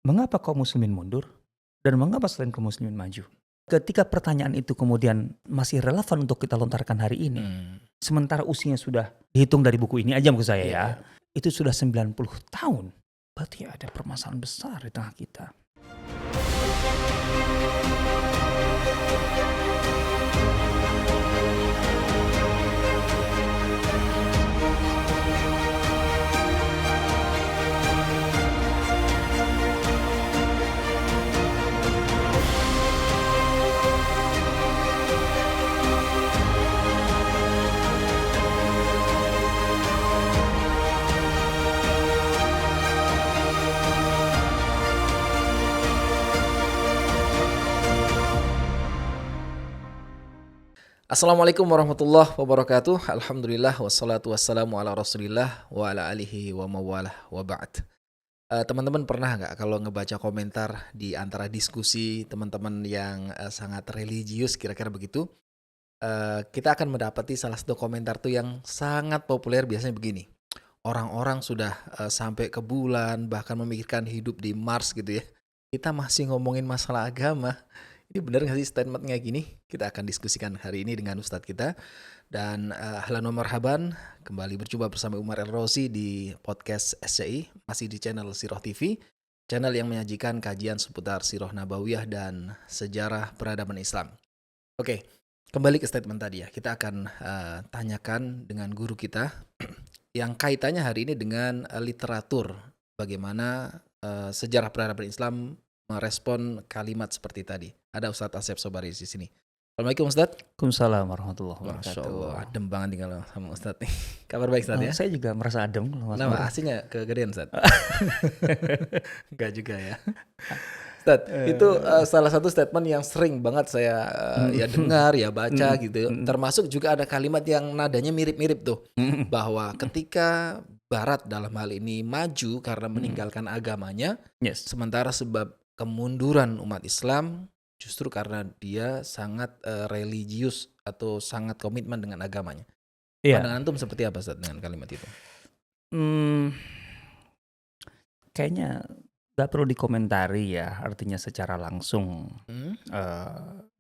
mengapa kaum muslimin mundur dan mengapa selain kaum muslimin maju? Ketika pertanyaan itu kemudian masih relevan untuk kita lontarkan hari ini, sementara usianya sudah dihitung dari buku ini aja maksud saya ya, itu sudah 90 tahun. Berarti ada permasalahan besar di tengah kita. Assalamualaikum warahmatullahi wabarakatuh. Alhamdulillah wassalatu wassalamu ala rasulillah wa ala alihi wa mawalah wa ba'd. Teman-teman pernah nggak kalau ngebaca komentar di antara diskusi teman-teman yang sangat religius kira-kira begitu, kita akan mendapati salah satu komentar tuh yang sangat populer biasanya begini. Orang-orang sudah sampai ke bulan, bahkan memikirkan hidup di Mars gitu ya. Kita masih ngomongin masalah agama. Ini benar nggak sih statement kayak gini? Kita akan diskusikan hari ini dengan Ustadz kita. Dan ahlan wa marhaban, kembali berjumpa bersama Umar El Rozi di podcast SCI, masih di channel Sirah TV, channel yang menyajikan kajian seputar Sirah Nabawiyah dan sejarah peradaban Islam. Oke, kembali ke statement tadi ya. Kita akan tanyakan dengan guru kita yang kaitannya hari ini dengan literatur. Bagaimana sejarah peradaban Islam merespon kalimat seperti tadi. Ada Ustadz Asep Sobaris di sini. Assalamualaikum Ustadz. Waalaikumsalam warahmatullahi Masya wabarakatuh. Allah, adem banget tinggal sama Ustadz nih. Kabar baik Ustadz ya? Saya juga merasa adem. Nama aslinya kegedean Ustadz? Enggak juga ya. Ustadz, itu salah satu statement yang sering banget saya ya dengar, ya baca gitu. Termasuk juga ada kalimat yang nadanya mirip-mirip tuh. Bahwa ketika Barat dalam hal ini maju karena meninggalkan agamanya, Yes. sementara sebab kemunduran umat Islam justru karena dia sangat religius atau sangat komitmen dengan agamanya. Iya. Pandangan antum seperti apa Ustadz dengan kalimat itu? Kayaknya gak perlu dikomentari ya, artinya secara langsung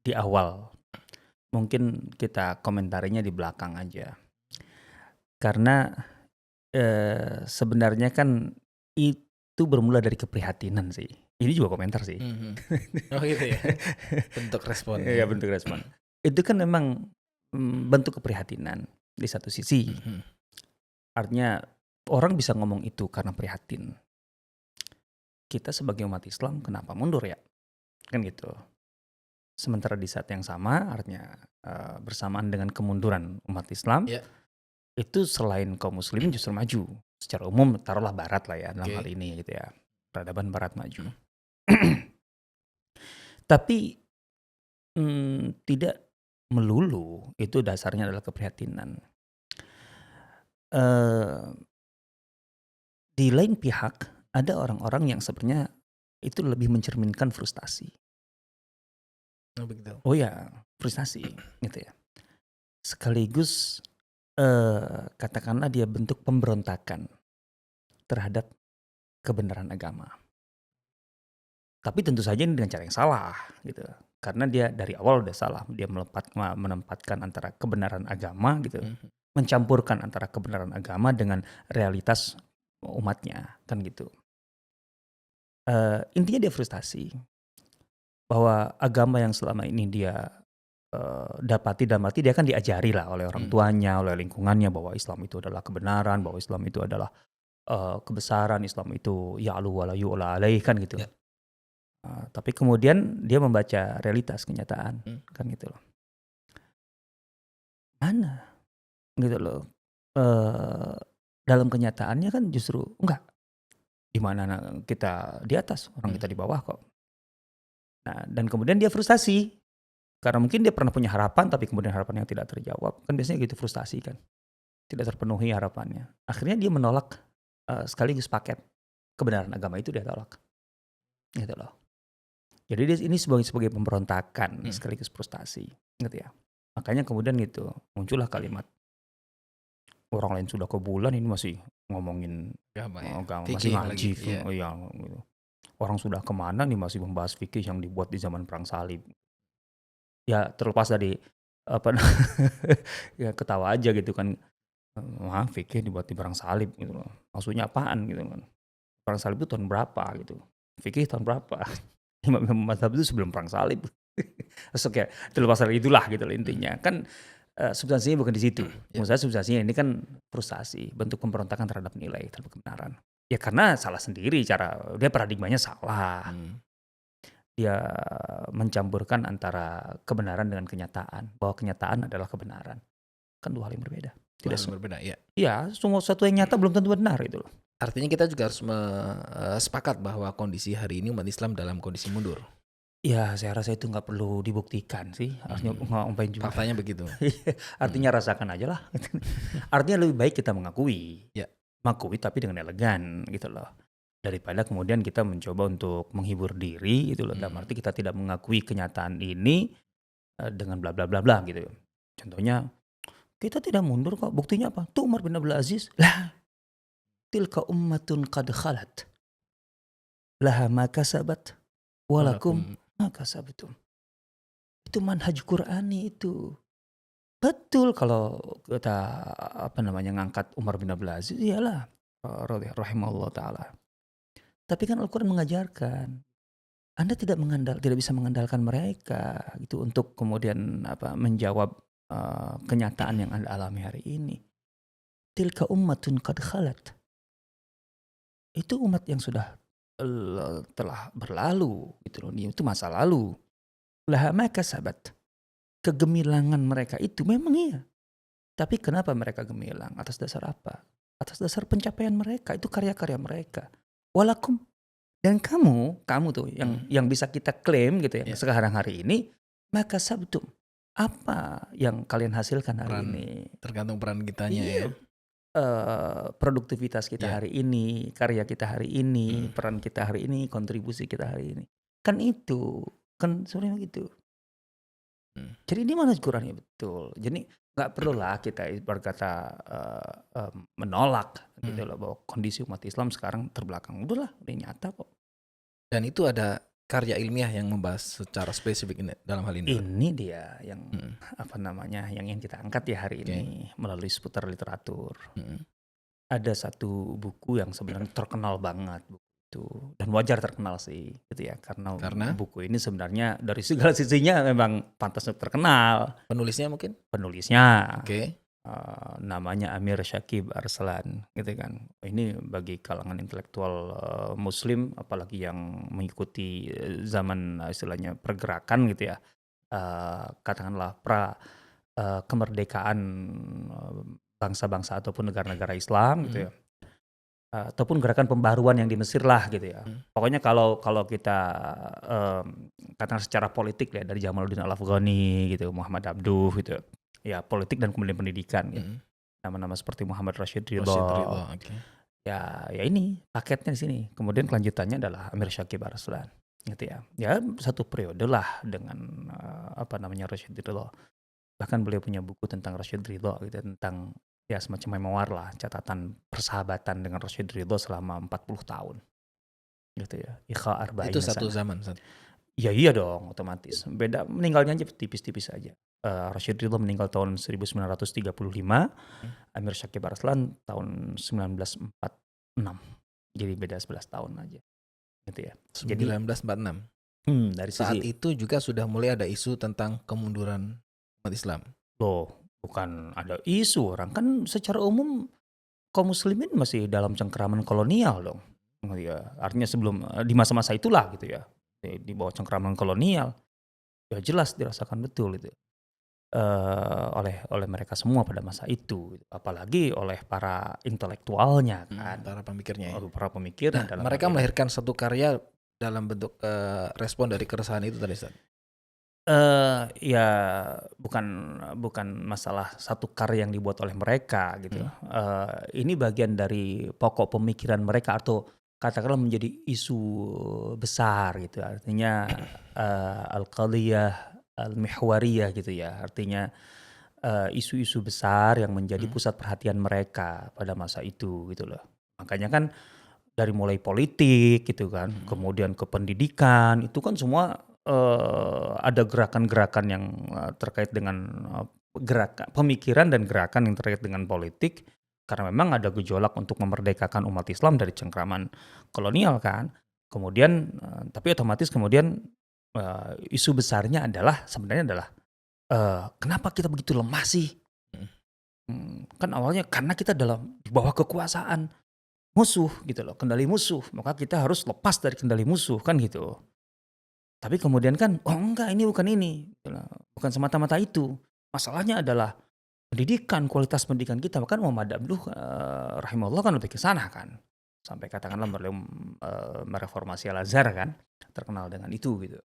di awal. Mungkin kita komentarinya di belakang aja. Karena sebenarnya kan itu bermula dari keprihatinan sih. Ini juga komentar sih. Oh gitu ya, bentuk respon. Iya, bentuk respon. Itu kan memang bentuk keprihatinan di satu sisi. Artinya orang bisa ngomong itu karena prihatin. Kita sebagai umat Islam kenapa mundur ya? Kan gitu. Sementara di saat yang sama artinya bersamaan dengan kemunduran umat Islam, itu selain kaum muslimin justru maju. Secara umum taruhlah Barat lah ya dalam hal ini gitu ya. Peradaban Barat maju. Tapi tidak melulu itu dasarnya adalah keprihatinan. Di lain pihak ada orang-orang yang sebenarnya itu lebih mencerminkan frustasi. Oh begitu. Oh ya, frustasi gitu ya. Sekaligus katakanlah dia bentuk pemberontakan terhadap kebenaran agama. Tapi tentu saja ini dengan cara yang salah gitu. Karena dia dari awal udah salah. Dia menempatkan antara kebenaran agama gitu. Mencampurkan antara kebenaran agama dengan realitas umatnya kan gitu. Intinya dia frustasi bahwa agama yang selama ini dia dapati dia kan diajari lah oleh orang tuanya, oleh lingkungannya bahwa Islam itu adalah kebenaran, bahwa Islam itu adalah kebesaran, Islam itu ya'lu wa la yu'la alaih kan gitu. Tapi kemudian dia membaca realitas kenyataan kan gitu loh. Mana gitu loh. Dalam kenyataannya kan justru enggak. Di mana kita di atas, orang kita di bawah kok. Nah, dan kemudian dia frustasi. Karena mungkin dia pernah punya harapan tapi kemudian harapan yang tidak terjawab. Kan biasanya gitu frustasi kan. Tidak terpenuhi harapannya. Akhirnya dia menolak sekaligus paket kebenaran agama itu dia tolak. Gitu loh. Jadi ini sebagai pemberontakan sekaligus frustasi. Gitu ya. Makanya kemudian gitu muncullah kalimat orang lain sudah ke bulan ini masih ngomongin agama, masih ngaji. Gitu. Orang sudah kemana nih masih membahas fikih yang dibuat di zaman perang salib. Ya terlepas dari apa ya ketawa aja gitu kan, wah fikih dibuat di perang salib gitu loh, maksudnya apaan gitu kan. Perang salib itu tahun berapa gitu, fikih tahun berapa, imam-imam mazhab itu sebelum perang salib. Terus kayak terlepas dari itulah gitu loh Mhm. intinya. Kan, substansinya bukan di situ. Ya. Menurut saya substansinya ini kan frustasi, bentuk pemberontakan terhadap nilai, terhadap kebenaran. Ya karena salah sendiri cara dia paradigmanya salah. Mmm. Dia mencampurkan antara kebenaran dengan kenyataan, bahwa kenyataan adalah kebenaran. Kan 2 hal yang berbeda. 2 Tidak hal yang berbeda, ya. iya, semua sesuatu yang nyata belum tentu benar gitu loh. Artinya kita juga harus sepakat bahwa kondisi hari ini umat Islam dalam kondisi mundur. Ya saya rasa itu nggak perlu dibuktikan sih, artinya Mhm. ngapain juga. Faktanya begitu. Iya, Mhm. artinya rasakan aja lah. Artinya lebih baik kita mengakui. Ya. Mengakui tapi dengan elegan gitu loh. Daripada kemudian kita mencoba untuk menghibur diri gitu loh, dalam Mhm. arti kita tidak mengakui kenyataan ini, dengan bla bla bla bla gitu. Contohnya, "Kita tidak mundur kok, buktinya apa? Tuh Umar bin Abdul Aziz." Lah, tilka ummatun qad khalat, laha ma kasabat, walakum Walakum ma kasabtum. Itu manhaj Qur'ani itu. Betul kalau kita, apa namanya, ngangkat Umar bin Abdul Aziz, iyalah, rahimahullah taala. Tapi kan Al-Quran mengajarkan, Anda tidak bisa mengandalkan mereka gitu untuk kemudian apa, menjawab, kenyataan yang Anda alami hari ini. Tilka ummatun qad khalat. Itu umat yang sudah, telah berlalu gitu loh, itu masa lalu. Laha ma kasabat. Kegemilangan mereka itu memang iya. Tapi kenapa mereka gemilang? Atas dasar apa? Atas dasar pencapaian mereka, itu karya-karya mereka. Walakum, dan kamu tuh Mhm. yang bisa kita klaim gitu ya, Ya. sekarang hari ini, maka sabtum. Apa yang kalian hasilkan hari ini? Tergantung peran kitanya ya. Iya, produktivitas kita Ya. hari ini, karya kita hari ini, Mhm. peran kita hari ini, kontribusi kita hari ini. Kan itu, kan sebenarnya gitu. Mhm. Jadi ini manhaj Qur'ani betul. Jadi nggak perlulah kita ibarat kata, menolak gitu Mhm. loh bahwa kondisi umat Islam sekarang terbelakang. Udahlah, udah nyata kok. Dan itu ada karya ilmiah yang membahas secara spesifik ini dalam hal ini, Ustaz? Ini dia yang Mhm. apa namanya, yang ingin kita angkat ya hari Oke. ini melalui seputar literatur. Mhm. Ada satu buku yang sebenarnya terkenal banget buku itu, dan wajar terkenal sih gitu ya, karena Karena buku ini sebenarnya dari segala sisinya memang pantas untuk terkenal. penulisnya mungkin? Penulisnya, Oke. namanya Amir Syakib Arslan gitu kan. Ini bagi kalangan intelektual, muslim apalagi yang mengikuti, zaman istilahnya pergerakan gitu ya, katakanlah kemerdekaan, bangsa-bangsa ataupun negara-negara Islam gitu Mhm. ya, ataupun gerakan pembaruan yang di Mesir lah gitu ya. Mhm. Pokoknya kalau kita, katakan secara politik ya dari Jamaluddin Al-Afghani gitu, Muhammad Abduh gitu, ya politik dan kemudian pendidikan gitu. Mhm. Nama-nama seperti Muhammad Rashid Rasyid Ridho, Ridho, oke. ya ini paketnya di sini. Kemudian kelanjutannya adalah Amir Syakib Arslan gitu ya. Ya satu periode lah dengan, apa namanya, Rashid Ridho. Bahkan beliau punya buku tentang Rashid Ridho gitu, tentang ya semacam memoir lah, catatan persahabatan dengan Rashid Ridho selama 40 tahun gitu ya. Ikha Itu Arba'ina satu Sana. zaman, Ustaz? Ya iya dong, otomatis. Beda meninggalnya aja tipis-tipis aja. Rashid Ridho meninggal tahun 1935, Mhm. Amir Syakib Arslan tahun 1946. Jadi beda 11 tahun aja gitu ya. Jadi 1946. dari sisi, Saat itu juga sudah mulai ada isu tentang kemunduran umat Islam. loh bukan ada isu, orang kan secara umum kaum muslimin masih dalam cengkeraman kolonial dong. Oh ya, artinya sebelum, di masa-masa itulah gitu ya, di bawah cengkeraman kolonial, ya jelas dirasakan betul itu, oleh mereka semua pada masa itu gitu. Apalagi oleh para intelektualnya kan, Para pemikirnya ya. para pemikirnya Nah, dalam hal mereka ini. melahirkan satu karya dalam bentuk, respon dari keresahan itu tadi, Ustaz? Ya bukan bukan masalah satu karya yang dibuat oleh mereka gitu, Mhm. ini bagian dari pokok pemikiran mereka atau katakanlah menjadi isu besar gitu, artinya, al-qadhiyah al-mihwariyah gitu ya, artinya, isu-isu besar yang menjadi Mhm. pusat perhatian mereka pada masa itu gitu loh. Makanya kan dari mulai politik gitu kan, kemudian ke pendidikan, itu kan semua ada gerakan-gerakan yang terkait dengan gerakan pemikiran dan gerakan yang terkait dengan politik, karena memang ada gejolak untuk memerdekakan umat Islam dari cengkraman kolonial kan. Kemudian tapi otomatis kemudian isu besarnya adalah sebenarnya adalah kenapa kita begitu lemah sih? Kan awalnya karena kita di bawah kekuasaan musuh gitu loh, kendali musuh, maka kita harus lepas dari kendali musuh kan gitu. Tapi kemudian kan, oh enggak, ini bukan ini, gitu loh, bukan semata-mata itu. Masalahnya adalah pendidikan, kualitas pendidikan kita. Bahkan Muhammad Abduh rahimahullah kan lebih ke sana kan. Sampai katakanlah beliau mereformasi Al-Azhar kan, terkenal dengan itu gitu.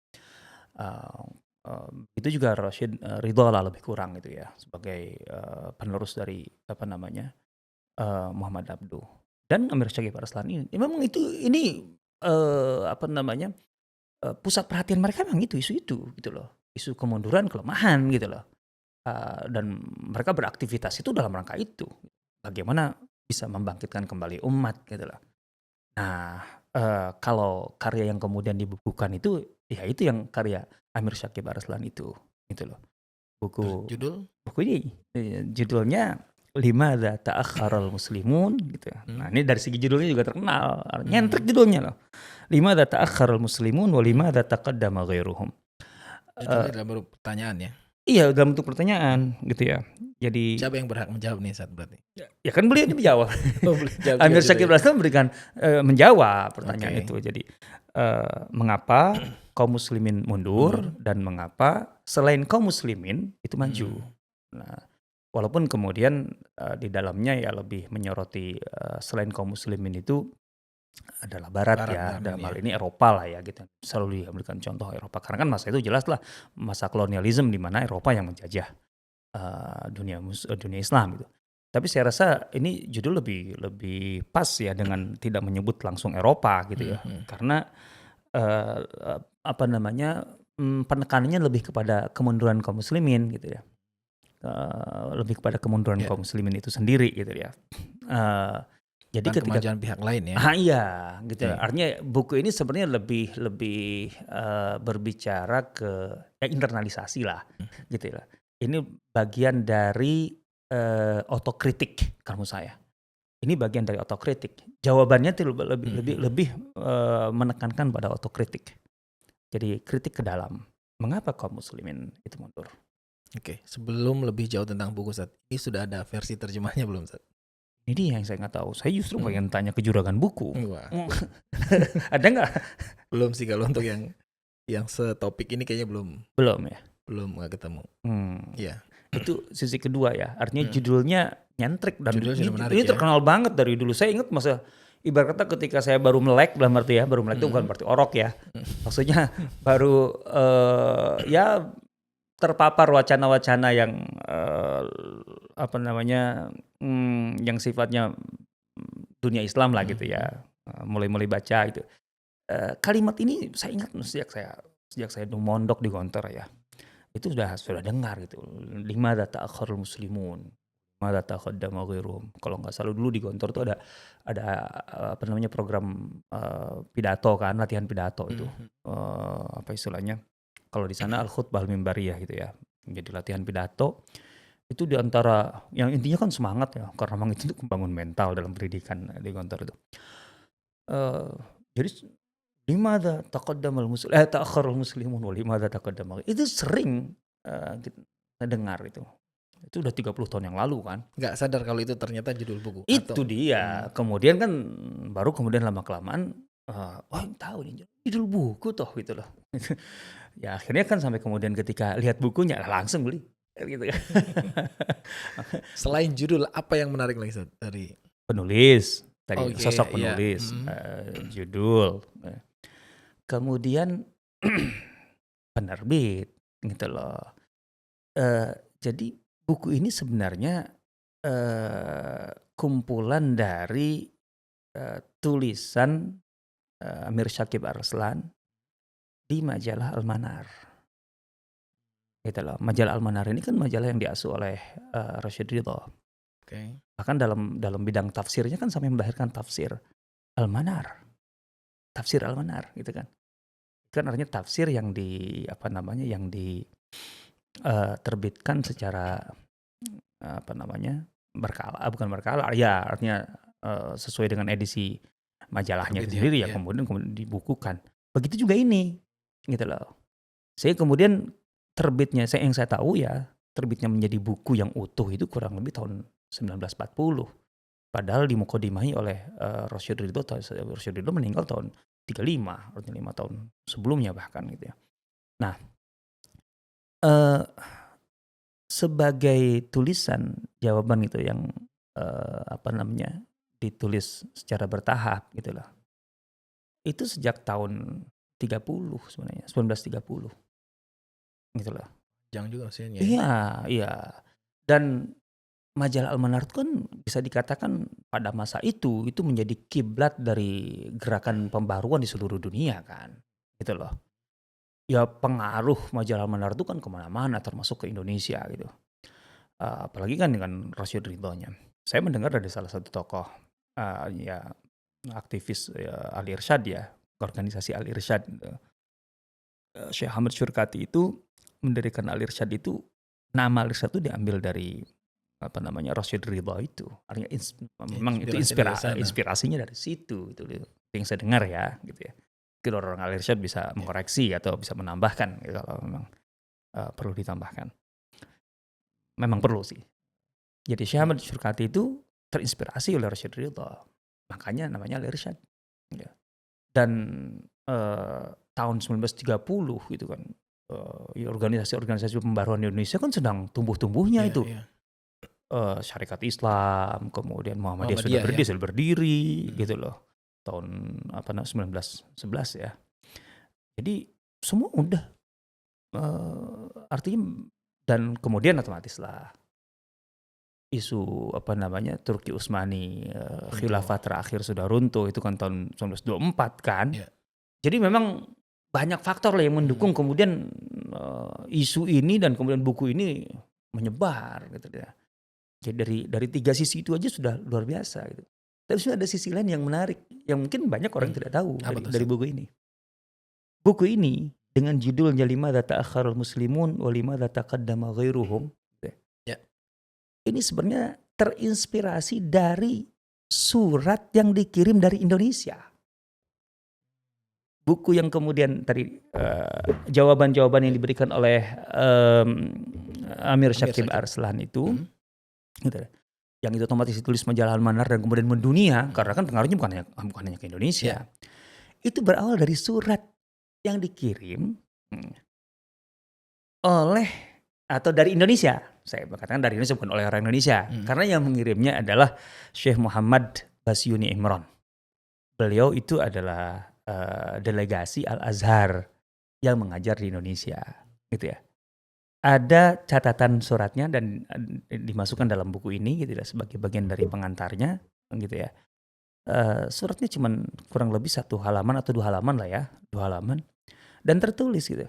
Itu juga Rashid Ridho lah lebih kurang gitu ya, sebagai penerus dari apa namanya Muhammad Abduh. Dan Amir Syagib Arslan ini, memang ini apa namanya pusat perhatian mereka memang isu itu gitu loh, isu kemunduran, kelemahan gitu loh. Dan mereka beraktivitas itu dalam rangka itu, bagaimana bisa membangkitkan kembali umat gitu loh. Nah, kalau karya yang kemudian dibukukan itu, ya itu yang karya Amir Syakib Arslan itu, gitu loh. Buku Judul? buku ini judulnya Limadza Ta'akhkharal Muslimun gitu. Nah, ini dari segi judulnya juga terkenal, nyentrik judulnya loh. Limadza Ta'akhkharal Muslimun wa limadza taqaddama ghairuhum. Judulnya dalam bentuk pertanyaan ya? Iya, dalam bentuk pertanyaan gitu ya. Jadi Siapa yang berhak menjawab nih saat berarti? ya kan beliau ini menjawab. Jawab Amir juga Syakib gitu ya? Arslan memberikan menjawab pertanyaan Oke. itu. Jadi mengapa kaum muslimin mundur dan mengapa selain kaum muslimin itu maju. Nah, walaupun kemudian di dalamnya ya lebih menyoroti selain kaum muslimin itu adalah barat ya, Barat dalam ini hal ya. ini Eropa lah ya gitu. Selalu diberikan contoh Eropa karena kan masa itu jelas lah masa kolonialisme di mana Eropa yang menjajah dunia Islam gitu. Tapi saya rasa ini judul lebih pas ya dengan tidak menyebut langsung Eropa gitu ya. Karena apa namanya penekanannya lebih kepada kemunduran kaum muslimin gitu ya. Lebih kepada kemunduran Ya. kaum muslimin itu sendiri gitu ya. Jadi Bukan ketika kemajuan pihak lain ya? iya gitu. Oke. Artinya buku ini sebenarnya lebih berbicara ke internalisasi lah gitu ya. Ini bagian dari otokritik kalau menurut saya. Ini bagian dari otokritik. Jawabannya itu lebih menekankan pada otokritik. Jadi kritik ke dalam. Mengapa kaum muslimin itu mundur? Oke, sebelum lebih jauh tentang buku Ustaz, ini sudah ada versi terjemahnya belum Ustaz? Ini dia yang saya nggak tahu. Saya justru pengen tanya ke juragan buku. Wah, Ada nggak? belum sih kalau untuk yang setopik ini kayaknya Belum ya. nggak ketemu. Iya. Itu sisi kedua ya. Artinya judulnya nyentrik dan Judulnya sudah menarik ini ya. terkenal banget dari dulu. Saya ingat masa ibarat kata ketika saya baru melek, dalam arti ya, baru melek itu bukan berarti orok ya. Maksudnya baru ya terpapar wacana-wacana yang apa namanya yang sifatnya dunia Islam lah gitu ya. Mulai-mulai baca itu. Kalimat ini saya ingat sejak saya mondok di Gontor ya. Itu sudah dengar gitu. Limadza ta'akhkharul muslimun, limadza taqaddama ghairuhum. Kalau nggak salah dulu di Gontor tuh ada apa namanya program pidato kan, latihan pidato itu. Apa istilahnya? Kalau di sana al-khutbah al-mimbariyah gitu ya. Jadi latihan pidato itu di antara yang intinya kan semangat ya, karena memang itu untuk membangun mental dalam pendidikan di Gontor itu. Jadi limadza ta'akhkharul muslimun wa limadza taqaddama. Itu sering kita dengar itu. Itu udah 30 tahun yang lalu kan. Nggak sadar kalau itu ternyata judul buku. Itu dia. Kemudian kan baru kemudian lama-kelamaan oh tahu nih judul buku toh gitu loh. Ya akhirnya kan sampai kemudian ketika lihat bukunya langsung beli gitu kan. Selain judul, apa yang menarik lagi Ustaz dari Penulis tadi Oke, sosok iya. penulis, judul. Kemudian penerbit gitu loh. Jadi buku ini sebenarnya kumpulan dari tulisan Amir Syakib Arslan di majalah Al-Manar. Gitu loh. Majalah Al-Manar ini kan majalah yang diasuh oleh Rashid Ridho. Oke. Bahkan dalam bidang tafsirnya kan sampai melahirkan tafsir Al-Manar, tafsir Al-Manar gitu kan. Kan artinya tafsir yang terbitkan secara berkala, bukan berkala, ya artinya sesuai dengan edisi majalahnya itu Terbit ya, sendiri ya, iya. kemudian dibukukan. Begitu juga ini, gitu loh. Saya kemudian yang saya tahu ya, terbitnya menjadi buku yang utuh itu kurang lebih tahun 1940. Padahal dimukodimahi oleh Rosyid Ridho. Rosyid Ridho meninggal tahun 35, artinya 5 tahun sebelumnya bahkan gitu ya. Nah, eh, sebagai tulisan jawaban itu yang ditulis secara bertahap gitu loh. Itu sejak tahun 30 sebenarnya, 1930 gitu loh. Jangan juga maksudnya ya. Iya, iya. Dan majalah Al-Manar itu kan bisa dikatakan pada masa itu menjadi kiblat dari gerakan pembaruan di seluruh dunia kan, gitu loh. Ya pengaruh majalah Al-Manar itu kan kemana-mana termasuk ke Indonesia gitu. Apalagi kan dengan Rasyid Ridhonya. Saya mendengar dari salah satu tokoh ya aktivis Al-Irsyad ya, organisasi Al-Irsyad, Syekh Ahmad Syurkati itu mendirikan Al-Irsyad itu, nama Al-Irsyad itu diambil dari Rasyid Ridho itu. Artinya memang itu Inspirasi dari sana. inspirasinya dari situ itu yang saya dengar ya gitu ya. Mungkin orang Al-Irsyad bisa mengoreksi atau bisa menambahkan gitu, kalau memang perlu ditambahkan. Memang perlu sih. Jadi Syekh Ahmad Syurkati itu terinspirasi oleh Rasyid Ridho. Makanya namanya Al-Irsyad. Ya. Dan tahun 1930 gitu kan, organisasi-organisasi pembaruan di Indonesia kan sedang tumbuh-tumbuhnya itu. Iya. Syarikat Islam, kemudian Muhammadiyah sudah berdiri gitu loh. Tahun 1911 ya. Jadi semua udah artinya, dan kemudian otomatis lah isu Turki Utsmani, khilafah terakhir sudah runtuh itu kan tahun 1924 kan. Iya. Jadi memang banyak faktor lah yang mendukung kemudian isu ini dan kemudian buku ini menyebar gitu ya. Jadi dari 3 sisi itu aja sudah luar biasa gitu. Tapi sudah ada sisi lain yang menarik, yang mungkin banyak orang tidak tahu dari buku ini. Buku ini dengan judulnya Limadza ta'akhkharal muslimun wa limadza taqaddama ghairuhum. Ya. Ini sebenarnya terinspirasi dari surat yang dikirim dari Indonesia. Buku yang kemudian tadi jawaban-jawaban yang diberikan oleh Amir Syakib Arslan itu, gitu, yang itu otomatis ditulis majalah Al-Manar dan kemudian mendunia, karena kan pengaruhnya bukan hanya ke Indonesia. Itu berawal dari surat yang dikirim oleh atau dari Indonesia. Saya katakan dari Indonesia, bukan oleh orang Indonesia, karena yang mengirimnya adalah Syekh Muhammad Basyuni Imron. Beliau itu adalah delegasi Al-Azhar yang mengajar di Indonesia, gitu ya. Ada catatan suratnya dan dimasukkan dalam buku ini gitu ya, sebagai bagian dari pengantarnya gitu ya. Suratnya cuman kurang lebih 1 halaman atau 2 halaman lah ya, 2 halaman. Dan tertulis gitu.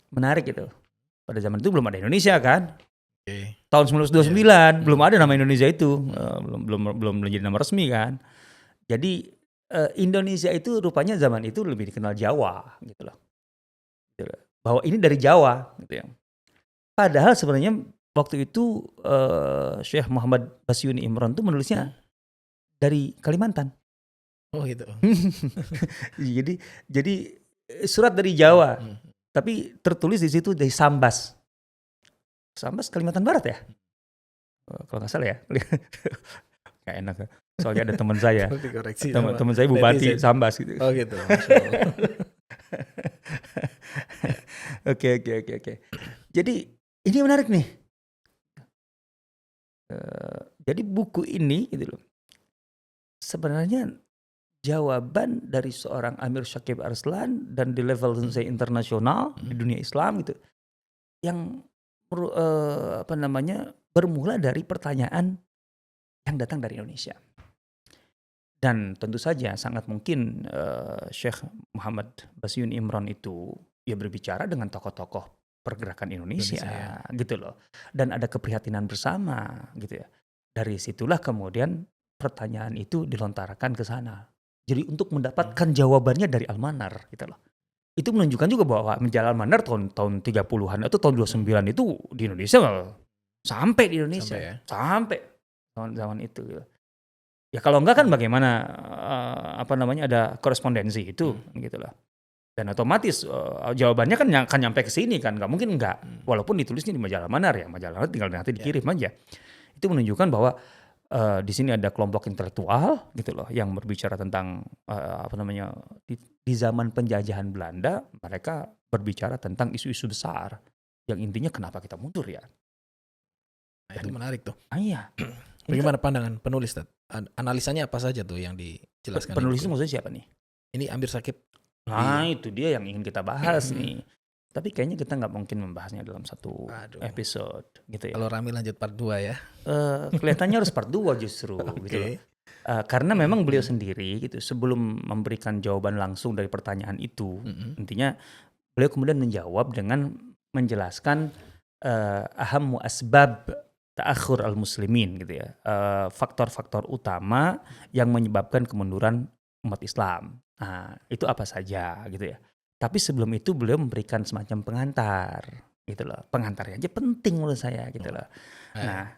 Menarik gitu. Pada zaman itu belum ada Indonesia kan. Tahun 1929 belum ada nama Indonesia itu, belum menjadi nama resmi kan. Jadi Indonesia itu rupanya zaman itu lebih dikenal Jawa gitu loh. Bahwa ini dari Jawa gitu ya. Padahal sebenarnya waktu itu Syekh Muhammad Basyuni Imron itu menulisnya dari Kalimantan. Oh gitu. jadi surat dari Jawa, tapi tertulis di situ dari Sambas. Sambas Kalimantan Barat ya? Kalau nggak salah ya. Gak enak ya. Soalnya ada teman saya. Teman saya bupati Sambas gitu. Oh gitu. Oke. Jadi ini menarik nih. Jadi buku ini gitu loh, sebenarnya jawaban dari seorang Amir Syakib Arslan dan di level saya internasional di dunia Islam gitu, yang bermula dari pertanyaan yang datang dari Indonesia. Dan tentu saja sangat mungkin Syekh Muhammad Basyuni Imron itu ya berbicara dengan tokoh-tokoh pergerakan Indonesia gitu loh. Dan ada keprihatinan bersama gitu ya. Dari situlah kemudian pertanyaan itu dilontarkan ke sana. Jadi untuk mendapatkan jawabannya dari Al-Manar gitu loh. Itu menunjukkan juga bahwa menjalan Al-Manar tahun 30-an atau tahun 29 itu di Indonesia sampai di Indonesia. Sampai ya. Sampai zaman itu gitu. Ya kalau enggak kan bagaimana ada korespondensi itu gitu loh. Dan otomatis jawabannya kan akan nyampe ke sini kan, nggak mungkin enggak. Walaupun ditulisnya di majalah Manar ya, majalah Manar tinggal nanti dikirim aja. Itu menunjukkan bahwa di sini ada kelompok intelektual gitu loh yang berbicara tentang di zaman penjajahan Belanda mereka berbicara tentang isu-isu besar yang intinya kenapa kita mundur ya. Nah, itu menarik tuh. Iya. Bagaimana pandangan penulis, Tad? Analisanya apa saja tuh yang dijelaskan? Penulis itu maksudnya siapa nih? Ini Amir Shakib. Nah itu dia yang ingin kita bahas nih. Tapi kayaknya kita nggak mungkin membahasnya dalam satu episode gitu ya. Kalau Rami lanjut part 2 ya. Kelihatannya harus part 2 justru gitu loh. Karena memang beliau sendiri gitu sebelum memberikan jawaban langsung dari pertanyaan itu, intinya beliau kemudian menjawab dengan menjelaskan ahammu asbab ta'akhur al-muslimin gitu ya. Faktor-faktor utama yang menyebabkan kemunduran umat Islam. Nah, itu apa saja gitu ya. Tapi sebelum itu beliau memberikan semacam pengantar gitu loh. Pengantarnya aja penting menurut saya gitu loh. Nah,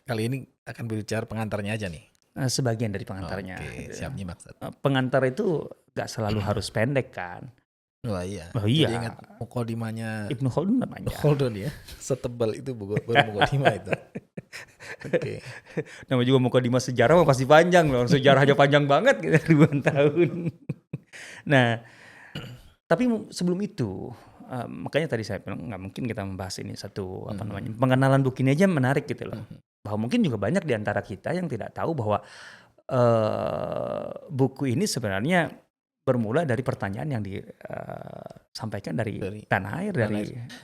kali ini akan berbicara pengantarnya aja nih. Sebagian dari pengantarnya. Oke, gitu. siap nyimak. Pengantar itu gak selalu harus pendek kan. Wah iya. Oh iya. Jadi ingat mukodimanya Ibnu Khaldun namanya. Khaldun ya. Setebal itu baru mukodimah itu. Oke. Nama juga mukadimah sejarah mah pasti panjang loh. Sejarahnya panjang banget gitu, ribuan tahun. Nah, tapi sebelum itu makanya tadi saya bilang nggak mungkin kita membahas ini satu pengenalan buku ini aja menarik gitu loh. Bahwa mungkin juga banyak di antara kita yang tidak tahu bahwa buku ini sebenarnya bermula dari pertanyaan yang disampaikan dari tanah air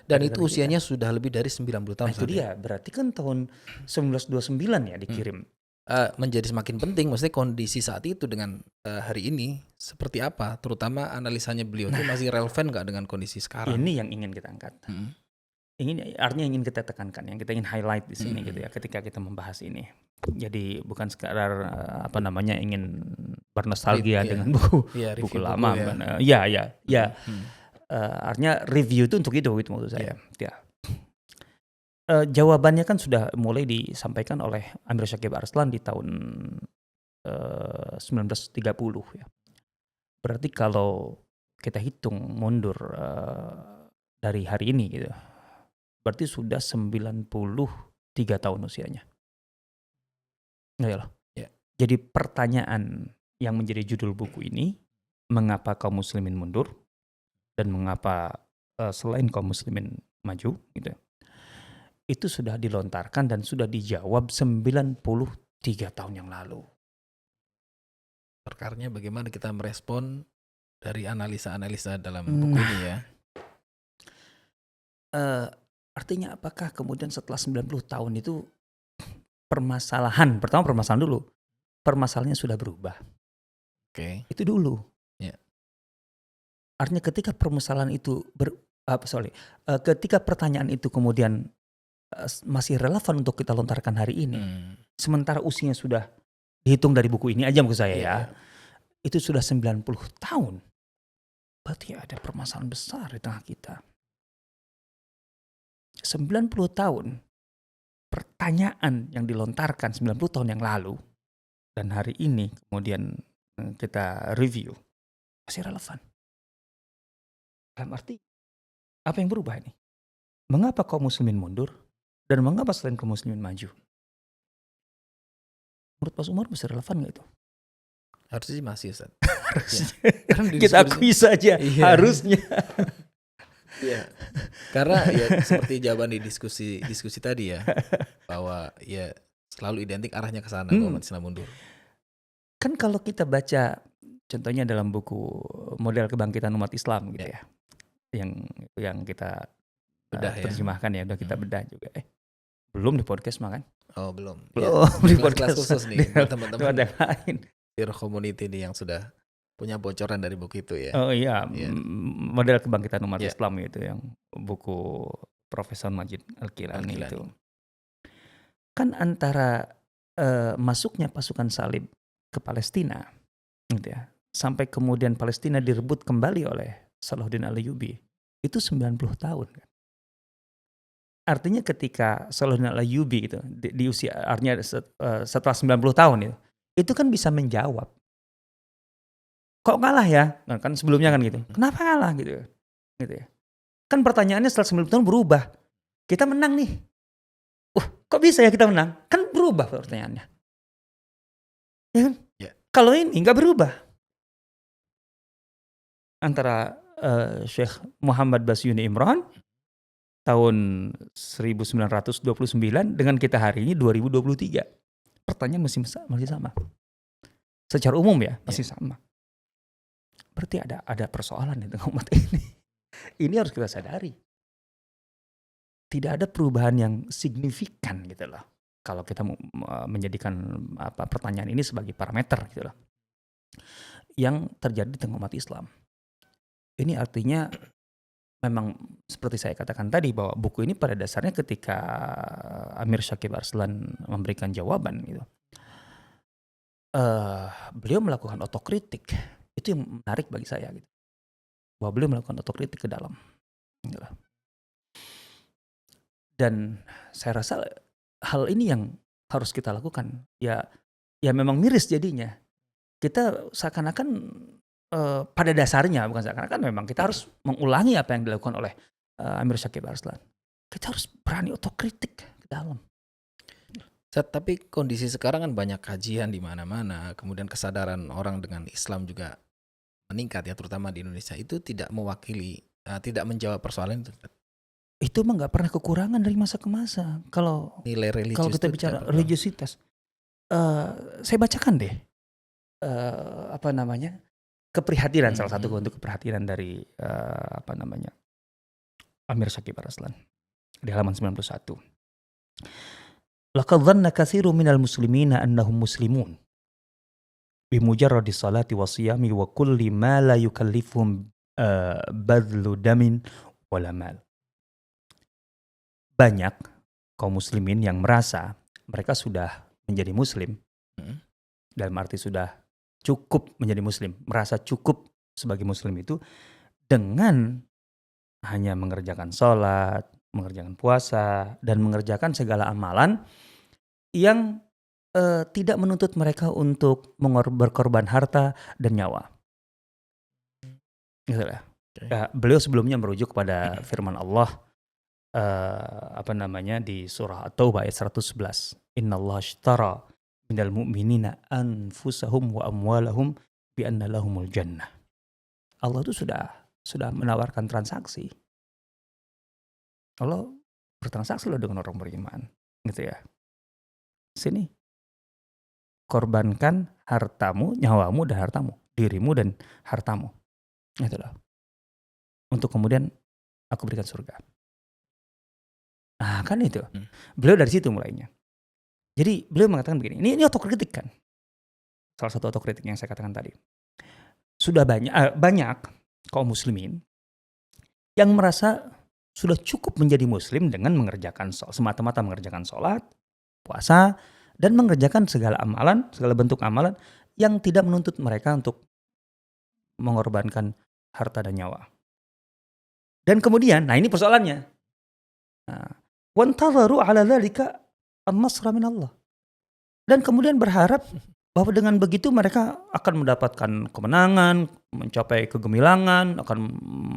dan itu usianya sudah lebih dari 90 tahun. Nah, itu dia, berarti kan tahun 1929 ya dikirim. Menjadi semakin penting, maksudnya kondisi saat itu dengan hari ini seperti apa, terutama analisanya beliau itu masih relevan nggak dengan kondisi sekarang? Ini yang ingin kita angkat. Artinya ingin kita tekankan, yang kita ingin highlight di sini gitu ya, ketika kita membahas ini. Jadi bukan sekadar ingin bernostalgia dengan buku lama. Artinya review itu untuk itu maksud saya. Ya. Jawabannya kan sudah mulai disampaikan oleh Amir Shakib Arslan di tahun 1930 ya. Berarti kalau kita hitung mundur dari hari ini gitu, berarti sudah 93 tahun usianya. Jadi pertanyaan yang menjadi judul buku ini, mengapa kaum muslimin mundur dan mengapa selain kaum muslimin maju gitu. Itu sudah dilontarkan dan sudah dijawab 93 tahun yang lalu. Perkaranya bagaimana kita merespon dari analisa-analisa dalam buku ini ya? Artinya apakah kemudian setelah 90 tahun itu permasalahan dulu. Permasalahannya sudah berubah. Oke. Itu dulu. Ya. Artinya ketika permasalahan itu ketika pertanyaan itu kemudian masih relevan untuk kita lontarkan hari ini. Sementara usianya sudah dihitung dari buku ini aja maksud saya ya. Itu sudah 90 tahun. Berarti ada permasalahan besar di tengah kita. 90 tahun. Pertanyaan yang dilontarkan 90 tahun yang lalu dan hari ini kemudian kita review masih relevan. Dalam arti apa yang berubah ini? Mengapa kaum muslimin mundur dan mengapa selain kaum muslimin maju? Menurut Mas Umar masih relevan nggak itu? Harusnya sih masih, Ustaz. Kita akui saja harusnya. Iya. Karena ya seperti jawaban di diskusi tadi ya, bahwa ya selalu identik arahnya ke sana bahwa umat Islam mundur. Kan kalau kita baca contohnya dalam buku Model Kebangkitan Umat Islam gitu ya. Yang kita terjemahkan ya, udah kita bedah juga. Belum di podcast mah kan? Oh, belum. Di podcast khusus nih buat teman-teman ada lain. Di community nih yang sudah punya bocoran dari buku itu ya. Oh iya, Model Kebangkitan Umat Islam itu yang buku Profesor Majid Al-Kilani itu. Kan antara masuknya pasukan salib ke Palestina gitu ya. Sampai kemudian Palestina direbut kembali oleh Salahuddin Ayyubi, itu 90 tahun kan. Artinya ketika Salahuddin Ayyubi gitu di usia artinya setelah 90 tahun itu kan bisa menjawab, "Kok kalah ya?" Nah, kan sebelumnya kan gitu. "Kenapa kalah?" Gitu ya. Kan pertanyaannya setelah 90 tahun berubah. Kita menang nih. Kok bisa ya kita menang? Kan berubah pertanyaannya. Ya kan? Ya. Kalau ini nggak berubah. Antara Syekh Muhammad Basyuni Imran tahun 1929 dengan kita hari ini 2023. Pertanyaan masih sama. Secara umum ya, masih sama. Berarti ada persoalan di tengah umat ini. Ini harus kita sadari. Tidak ada perubahan yang signifikan gitu loh. Kalau kita menjadikan pertanyaan ini sebagai parameter gitu loh. Yang terjadi di tengah umat Islam. Ini artinya memang seperti saya katakan tadi bahwa buku ini pada dasarnya ketika Amir Syakib Arslan memberikan jawaban gitu, beliau melakukan otokritik. Itu yang menarik bagi saya gitu. Bahwa beliau melakukan otokritik ke dalam. Gitu. Dan saya rasa hal ini yang harus kita lakukan. Ya memang miris jadinya. Kita seakan-akan pada dasarnya, bukan seakan-akan, memang kita harus mengulangi apa yang dilakukan oleh Amir Syakib Arslan. Kita harus berani otokritik ke dalam. Tapi kondisi sekarang kan banyak kajian di mana-mana, kemudian kesadaran orang dengan Islam juga meningkat ya, terutama di Indonesia. Itu tidak mewakili, tidak menjawab persoalan itu. Itu mah nggak pernah kekurangan dari masa ke masa. Kalau nilai religius, kalau kita bicara religiositas, saya bacakan deh keprihatinan, salah satu bentuk keprihatinan dari Amir Syakib Arslan di halaman 91. Laqad dhanna katsirun minal muslimina annahum muslimun bimujarradi salati wa siyami wa kulli ma la yukallifuhum badlu damin wala mal. Banyak kaum muslimin yang merasa mereka sudah menjadi muslim, dalam arti sudah cukup menjadi muslim, merasa cukup sebagai muslim itu dengan hanya mengerjakan sholat, mengerjakan puasa, dan mengerjakan segala amalan yang tidak menuntut mereka untuk berkorban harta dan nyawa. Gitu lah. Ya, beliau sebelumnya merujuk kepada firman Allah di surah At-Taubah ayat 111. Innallaha ashtara minal mu'minina anfusahum wa amwalahum bi anna lahumul jannah. Allah itu sudah menawarkan transaksi. Allah bertransaksi loh dengan orang beriman, gitu ya. Sini, korbankan hartamu, nyawamu dan hartamu, dirimu dan hartamu, gitu loh. Untuk kemudian aku berikan surga. Nah kan itu, beliau dari situ mulainya. Jadi beliau mengatakan begini, ini otokritik kan. Salah satu otokritik yang saya katakan tadi. Sudah banyak kaum muslimin yang merasa sudah cukup menjadi muslim dengan mengerjakan semata-mata mengerjakan sholat, puasa, dan mengerjakan segala bentuk amalan yang tidak menuntut mereka untuk mengorbankan harta dan nyawa. Dan kemudian, nah ini persoalannya. Wantadharu ala dzalika an-nasra min Allah. Dan kemudian berharap bahwa dengan begitu mereka akan mendapatkan kemenangan, mencapai kegemilangan, akan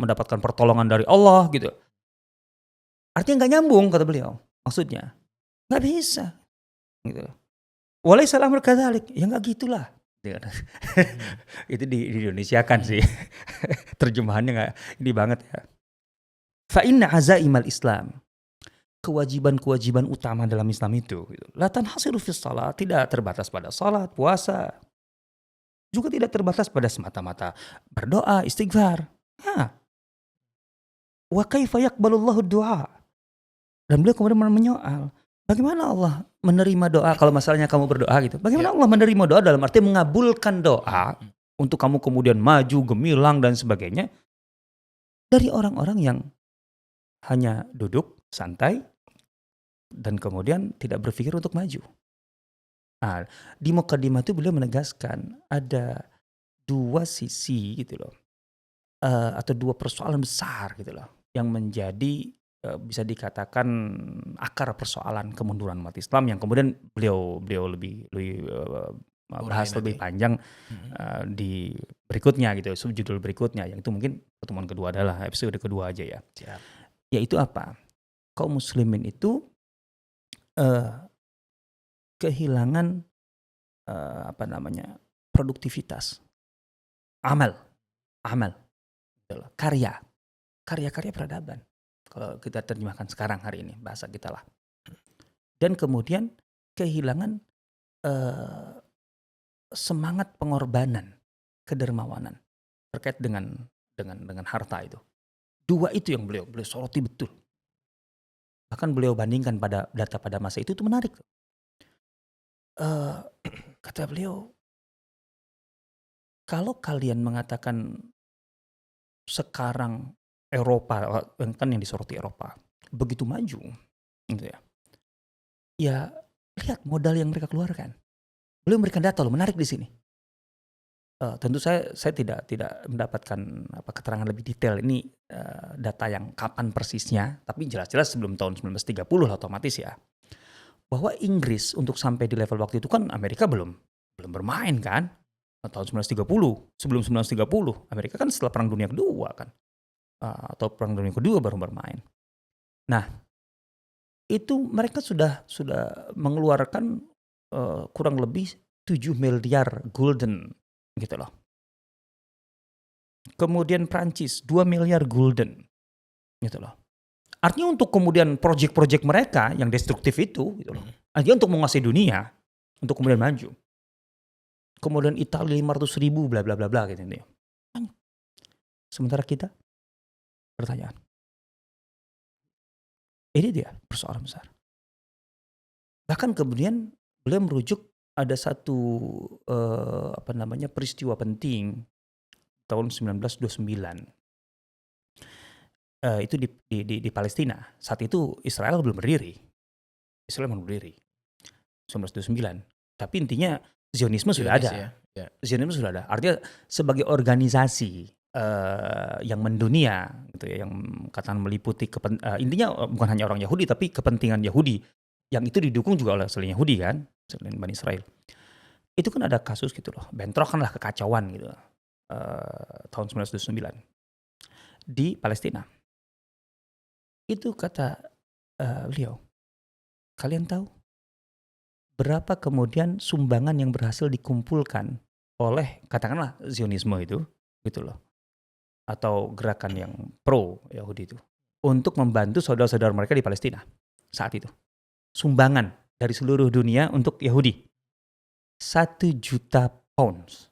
mendapatkan pertolongan dari Allah gitu. Artinya nggak nyambung kata beliau. Maksudnya nggak bisa. Gitu. Walaysa al-amru kadzalik. Ya nggak gitulah. Itu di Indonesia kan sih. Terjemahannya nggak ini banget ya. Fa inna azaimal Islam. Kewajiban-kewajiban utama dalam Islam itu la tanhasiru fis shalah, tidak terbatas pada salat, puasa. Juga tidak terbatas pada semata-mata berdoa, istighfar. Wa kaifa yaqbalullahu du'a? Dan beliau kemudian menyoal, bagaimana Allah menerima doa kalau masalahnya kamu berdoa gitu. Bagaimana Allah menerima doa dalam arti mengabulkan doa untuk kamu kemudian maju, gemilang dan sebagainya dari orang-orang yang hanya duduk santai dan kemudian tidak berpikir untuk maju. Nah, di Muqaddimah itu beliau menegaskan ada dua sisi gitu loh, atau dua persoalan besar gitu loh, yang menjadi bisa dikatakan akar persoalan kemunduran umat Islam yang kemudian beliau beliau lebih Urai bahas lebih nanti. panjang Mhm. di berikutnya gitu, subjudul berikutnya, yang itu mungkin pertemuan kedua adalah episode kedua aja ya. Siap. Yaitu apa? Kaum muslimin itu eee, kehilangan apa namanya, produktivitas, amal amal gitu loh, karya-karya peradaban. Kalau kita terjemahkan sekarang hari ini bahasa kita lah. Dan kemudian kehilangan eee, semangat pengorbanan, kedermawanan terkait dengan harta itu. Dua itu yang beliau beliau soroti betul. Bahkan beliau bandingkan pada data pada masa itu tuh menarik tuh. Eee, Kata beliau, "Kalau kalian mengatakan sekarang Eropa, kan yang disoroti Eropa, begitu maju gitu ya. Ya lihat modal yang mereka keluarkan." Beliau memberikan data loh menarik di sini. Tentu saya tidak mendapatkan keterangan lebih detail ini, data yang kapan persisnya, tapi jelas-jelas sebelum tahun 1930 lah otomatis ya. Bahwa Inggris untuk sampai di level waktu itu kan Amerika belum belum bermain kan, tahun 1930. Sebelum 1930 Amerika kan setelah Perang Dunia Kedua kan, atau Perang Dunia Kedua baru bermain. Nah, itu mereka sudah mengeluarkan, kurang lebih 7 miliar gulden gitu loh. Kemudian Prancis 2 miliar gulden gitu loh. Artinya untuk kemudian projek-projek mereka yang destruktif itu gitu loh, Mhm. artinya untuk menguasai dunia, untuk kemudian maju. Kemudian Italia 500.000 bla bla bla bla gitu ya. Sementara kita, pertanyaan, ini dia persoalan besar. Bahkan kemudian beliau merujuk ada satu, peristiwa penting tahun 1929, itu di Palestina. Saat itu Israel belum berdiri, Israel belum berdiri, 1929. Tapi intinya Zionisme sudah Zionis ada. ya? Ya. Zionisme sudah ada. Artinya sebagai organisasi, yang mendunia gitu ya, yang katakan meliputi intinya bukan hanya orang Yahudi tapi kepentingan Yahudi, yang itu didukung juga oleh selain Yahudi kan, selain Bani Israel. Itu kan ada kasus gitu loh, bentrokan lah, kekacauan gitu, tahun 1929 di Palestina. Itu kata, beliau, "Kalian tahu berapa kemudian sumbangan yang berhasil dikumpulkan oleh katakanlah Zionisme itu, gitu loh, atau gerakan yang pro Yahudi itu, untuk membantu saudara-saudara mereka di Palestina saat itu. Sumbangan dari seluruh dunia untuk Yahudi, 1 juta pounds,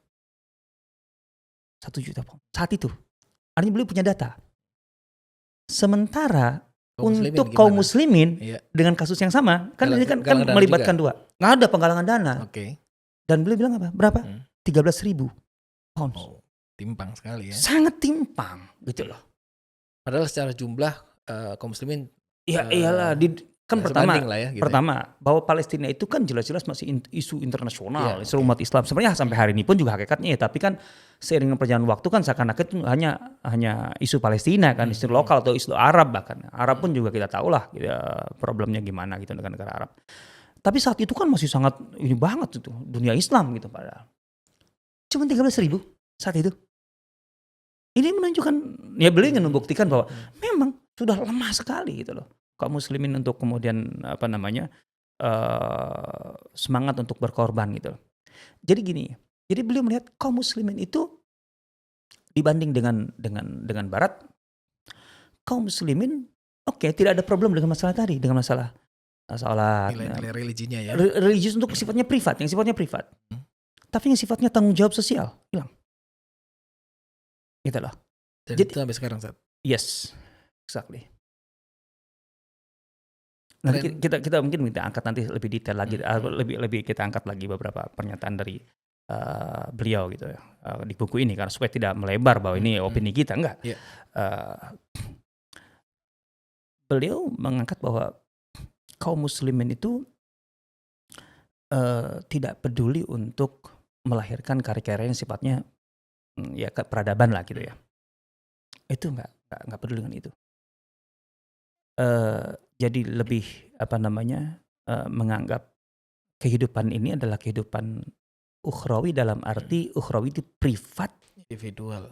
1 juta pound saat itu. Artinya beliau punya data. Sementara Kaum muslimin untuk kaum gimana? muslimin Iya. dengan kasus yang sama, kan ini kan Galang dana juga? melibatkan dua, nggak ada penggalangan dana. Oke. Dan beliau bilang apa? Berapa? Hmm. 13.000 pounds. Oh, timpang sekali ya. Sangat timpang gitu loh. Padahal secara jumlah, kaum muslimin, Ya iyalah, kan nggak sebanding pertama lah ya gitu ya. pertama bahwa Palestina itu kan jelas-jelas masih isu internasional, Iya, isu oke. umat Islam. Sebenarnya sampai hari ini pun juga hakikatnya ya, tapi kan seiring dengan perjalanan waktu kan seakan-akan itu hanya isu Palestina kan, isu lokal atau isu Arab bahkan. Arab pun juga kita tahu lah ya, problemnya gimana gitu dengan negara Arab. Tapi saat itu kan masih sangat ini banget itu dunia Islam gitu padahal. Cuma 13.000 saat itu. Ini menunjukkan, ya beliau ingin membuktikan bahwa memang sudah lemah sekali gitu loh kaum muslimin untuk kemudian semangat untuk berkorban gitu loh. Jadi gini, jadi beliau melihat kaum muslimin itu dibanding dengan barat, kaum muslimin oke, tidak ada problem dengan masalah tadi, dengan masalah salat, Nilai-nilai religinya ya. religius untuk sifatnya privat, yang sifatnya privat. Tapi yang sifatnya tanggung jawab sosial hilang. Gitu loh. Dan Jadi itu sampai sekarang, Ustaz? yes, exactly. Nanti kita mungkin angkat nanti lebih detail lagi, lebih kita angkat lagi beberapa pernyataan dari beliau gitu ya, di buku ini, karena supaya tidak melebar bahwa ini opini kita, enggak. Iya. Beliau mengangkat bahwa kaum muslimin itu tidak peduli untuk melahirkan karya-karya yang sifatnya ya peradaban lah gitu ya. Itu nggak peduli dengan itu. Jadi lebih menganggap kehidupan ini adalah kehidupan ukhrawi dalam arti ukhrawi itu privat,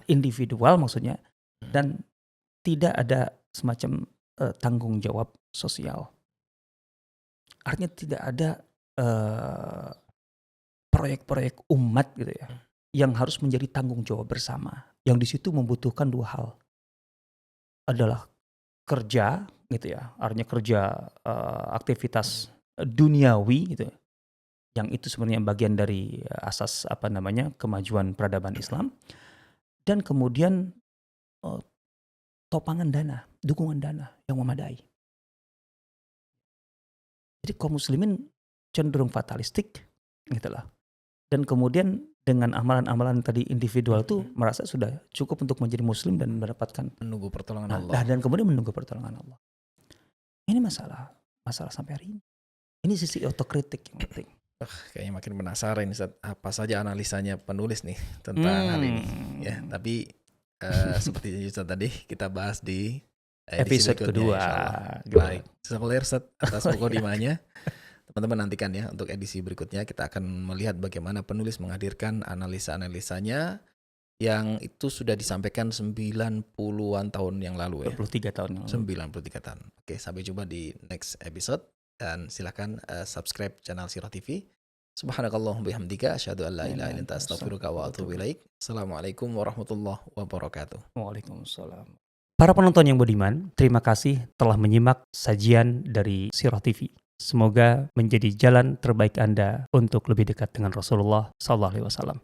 individual maksudnya, dan tidak ada semacam tanggung jawab sosial. Artinya tidak ada proyek-proyek umat gitu ya, yang harus menjadi tanggung jawab bersama. Yang di situ membutuhkan dua hal, adalah kerja gitu ya, artinya kerja aktivitas duniawi gitu, yang itu sebenarnya bagian dari asas kemajuan peradaban Islam, dan kemudian topangan dana, dukungan dana yang memadai. Jadi kaum muslimin cenderung fatalistik gitu lah. Dan kemudian dengan amalan-amalan tadi individual tuh merasa sudah cukup untuk menjadi muslim dan mendapatkan menunggu pertolongan Allah. dan kemudian menunggu pertolongan Allah. Ini masalah sampai hari ini. Ini sisi otokritik yang penting. Kayaknya makin penasaran Ustaz, apa saja analisanya penulis nih tentang hal ini ya. Tapi seperti Ustaz tadi kita bahas di episode kedua. Baik, Jazakallahu Ustaz atas mukadimahnya. Teman-teman nantikan ya untuk edisi berikutnya, kita akan melihat bagaimana penulis menghadirkan analisa-analisanya yang itu sudah disampaikan 90-an tahun yang lalu ya. 93 tahun yang lalu. 93 tahun. Oke, sampai jumpa di next episode dan silakan subscribe channel Sirah TV. Subhanakallahumma bihamdika asyhadu an la ilaha illa anta astaghfiruka wa atubu ilaik. Assalamualaikum warahmatullahi wabarakatuh. Waalaikumsalam. Para penonton yang budiman, terima kasih telah menyimak sajian dari Sirah TV. Semoga menjadi jalan terbaik Anda untuk lebih dekat dengan Rasulullah SAW.